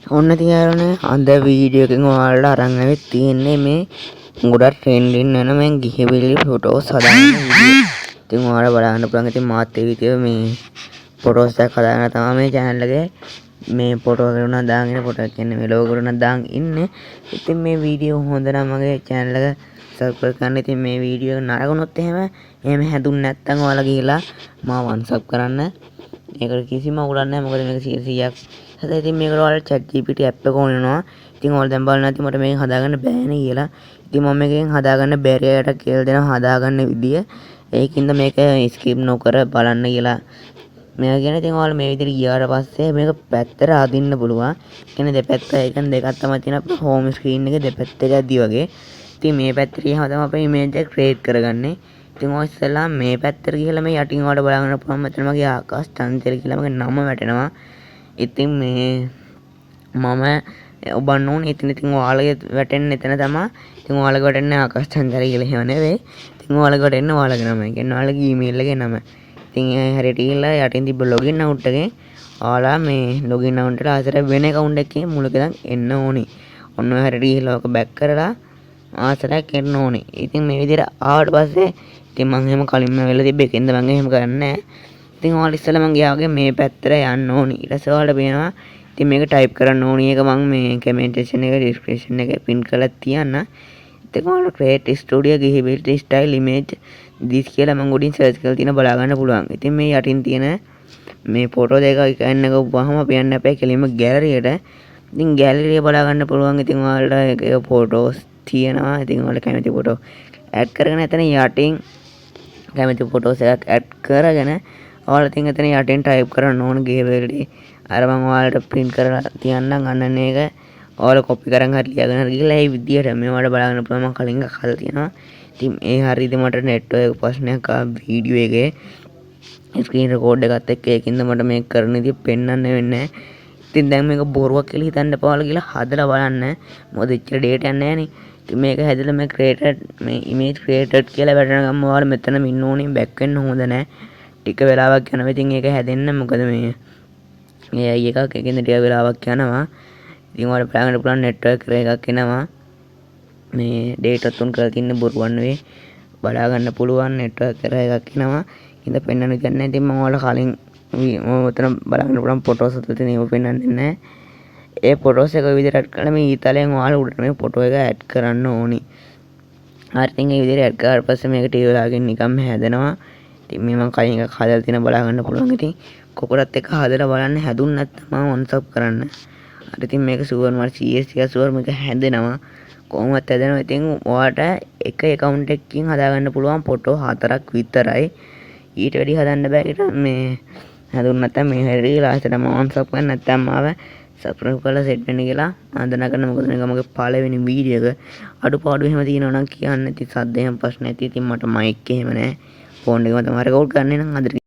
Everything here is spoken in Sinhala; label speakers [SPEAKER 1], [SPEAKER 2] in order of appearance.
[SPEAKER 1] ඔන්න තියාරනේ අද වීඩියෝ එකකින් ඔයාලට අරන් ආවෙත් තියෙන්නේ මේ ගොඩක් ට්‍රෙන්ඩින් යන මේ ගිහිවිලි ෆොටෝස් හදාගන්න වීඩියෝ. ඉතින් ඔයාලා බලන්න පුළුවන්. ඉතින් මාත් ඒ විදිහට මේ ෆොටෝස් එකක් හදාගෙන තමයි මේ channel එකේ මේ ෆොටෝ කරුණා දාගෙන ෆොටෝ කියන්නේ මේ ලෝගෝ කරුණා දාන් ඉන්නේ. ඉතින් මේ වීඩියෝ හොඳ නම් මගේ channel එක subscribe කරන්න. ඉතින් මේ වීඩියෝ එක නරකුණොත් එහෙම හැදුන්නේ නැත්නම් ඔයාලා ගිහලා මාව unsub කරන්න. ඒකට කිසිම අවුලක් නැහැ. මොකද මේක 100ක් හද ඉතින් මේකට ඔයාලා chat GPT app එක ඕන වෙනවා. ඉතින් ඔයාලා දැන් බලන්න ඇති මට මේක හදාගන්න බෑනේ කියලා. ඉතින් මම මේකෙන් හදාගන්න බැරි අයට කියලා දෙනවා හදාගන්න විදිය. ඒකින්ද මේක skip නොකර බලන්න කියලා. මේක කියන්නේ ඉතින් ඔයාලා මේ විදිහට ගියාට පස්සේ මේක පැත්තට අදින්න පුළුවන්. කියන්නේ දෙපැත්ත ඒ කියන්නේ දෙකක් තමයි තියෙන අපේ home screen එකේ දෙපැත්තට ඇද්දි වගේ. ඉතින් මේ පැත්තට ගියාම තමයි අපේ image එක create කරගන්නේ. ඉතින් ඔය ඉස්සෙල්ලා මේ පැත්තට ගිහලා මේ යටින් ඔයාලට බලන්න පුළුවන් මෙතන මගේ ආකාශ චන්ද්‍ර කියලා මගේ නම වැටෙනවා. ඉතින් මේ මම ඔබන්න ඕනේ ඉතින් ඔයාලගේ වැටෙන්නේ එතන තමයි. ඉතින් ඔයාලගේ වැටෙන්නේ ආකාශ චන්ද්‍ර කියලා එහෙම නෙවෙයි. ඉතින් ඔයාලගේ වැටෙන්නේ ඔයාලගේ නම. ඒ කියන්නේ ඔයාලගේ email එකේ නම. ඉතින් ඒ හරියට ගිහලා යටින් තිබ්බ login out එකෙන් ඔයාලා මේ login out එකට ආසර වෙන account එකකින් මුලක ඉඳන් එන්න ඕනේ. ඔන්න ඔය හරියට ගිහලා ඔක back කරලා ආසරයක් එන්න ඕනේ. ඉතින් මේ විදිහට ආවට පස්සේ ඉතින් මම එහෙම කලින්ම වෙලා තිබ්බ එකෙන්ද මම එහෙම කරන්නේ නැහැ. ඉතින් ඔයාලා ඉස්සෙල්ලා මම ගියා වගේ මේ පැත්තට යන්න ඕනි. ඊට පස්සේ ඔයාලට පේනවා ඉතින් මේක ටයිප් කරන්න ඕනි. ඒක මම මේ කමෙන්ට් සෙක්ෂන් එකේ ඩිස්ක්‍රිප්ෂන් එකේ පින් කරලා තියන්න. ඉතින් ඔයාලා create studio ගිහි build style image this කියලා මම උඩින් සර්ච් කරලා තියෙන බලා ගන්න පුළුවන්. ඉතින් මේ යටින් තියෙන මේ ෆොටෝ දෙක එකන්න එක වහම අපි යන්න අපේ කෙලින්ම ගෑලරියට. ඉතින් ගෑලරිය බලා ගන්න පුළුවන්. ඉතින් ඔයාලට ඒක ෆොටෝස් තියෙනවා. ඉතින් ඔයාලා කැමති ෆොටෝ ඇඩ් කරගෙන එතන යටින් කැමති ෆොටෝස් එකක් ඇඩ් කරගෙන ඔයාලා ඉතින් එතන යටින් ටයිප් කරන්න ඕන ගේවලදී අර මම ඔයාලට print කරලා තියන්නම් අන්න ඒක ඔයාලා copy කරන් හරි ලියගෙන හරි ගිහලා මේ විදියට මේවට බලන්න පුළුවන්. මම කලින් එකක් හදලා තියෙනවා. ඉතින් ඒ හරියද මට network ප්‍රශ්නයක් ආ වීඩියෝ එකේ screen record එකත් එක්ක ඒකින්ද මට මේක කරන්න ඉතින් පෙන්වන්න වෙන්නේ නැහැ. ඉතින් දැන් මේක බොරුවක් කියලා හිතන්න එපා. ඔයාලා ගිහලා හදලා බලන්න. මොකද එච්චර data යන්නේ නැහැ නේ. ඉතින් මේක හැදලා මේ created මේ image created කියලා වැටෙන ගමන් ඔයාලා මෙතනම ඉන්න ඕනේ. back වෙන්න හොඳ නැහැ. ටික වෙලාවක් යනවා. ඉතින් ඒක හැදෙන්න මොකද මේ AI එකක් එකෙන්ද ටික වෙලාවක් යනවා. ඉතින් ඔයාලට බලන්න පුළුවන් network එකක් එනවා. මේ data තුන් කරලා තින්න බොරුවක් නෙවෙයි. බලා ගන්න පුළුවන් network එකක් එනවා. ඉතින් පෙන්වන්න දෙයක් නැහැ. ඉතින් මම ඔයාලා කලින් මෙතන බලන්න පුළුවන් ෆොටෝස් අතර තියෙන ඒවා පෙන්වන්නේ නැහැ. ඒ ෆොටෝස් එක විදිහට ඇඩ් කරලා මේ ඊතලයෙන් ඔයාලා උඩට මේ ෆොටෝ එක ඇඩ් කරන්න ඕනි. හරි ඉතින් ඒ විදිහට ඇඩ් කරාට පස්සේ මේක ටීවී ලාගෙන නිකම්ම හැදෙනවා. ඉතින් මේ මම කලින් එකක් හදලා තියෙන බලා ගන්න පුළුවන්. ඉතින් කොකරත් එක හදලා බලන්න හැදුන්නේ නැත්නම් මම unsub කරන්න. හරි ඉතින් මේක සුවර් මාර CS එක සුවර් මේක හැදෙනවා. කොහොමවත් හැදෙනවා. ඉතින් ඔයාලට එක account එකකින් හදාගන්න පුළුවන් ෆොටෝ 4ක් විතරයි. ඊට වැඩි හදන්න බෑ. ඊට මේ හැදුන්නේ නැත්නම් මේ හැරී ලාස්ටට මම unsub කරන්න නැත්නම් ආව subscribe කරලා set වෙන්න කියලා ආන්දනා කරන. මොකද මේක මගේ පළවෙනි වීඩියෝ එක. අඩුපාඩු එහෙම තියෙනවා නම් කියන්න. ඉතින් සද්ද එහෙම ප්‍රශ්න නැති. ඉතින් මට mic එහෙම නැහැ. ෆෝන් එකම තමයි රෙකෝඩ් කරන්නේ නම් අද